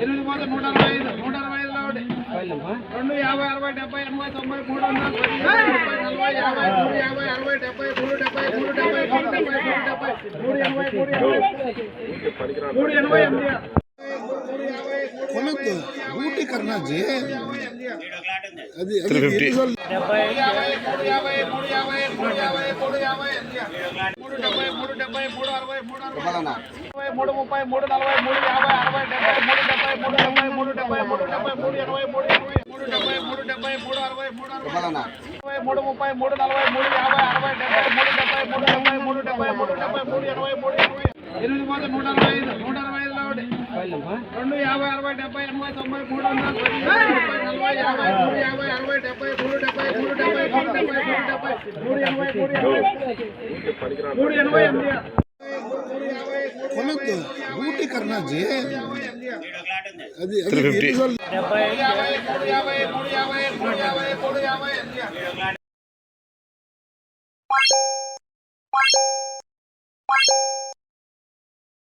ఎనిమిది పోతే 165 165 లో ఒకటి 2 50 60 70 80 90 300 40 50 40 50 60 70 3 70 కొనొద్దు డ్యూటీ కర్నా జీ అది 350 ఎనిమిది పోతే 165 165 లో ఒకటి 2 50 60 70 80 90 300 కొనొద్దు డ్యూటీ కర్నా జీ అది 350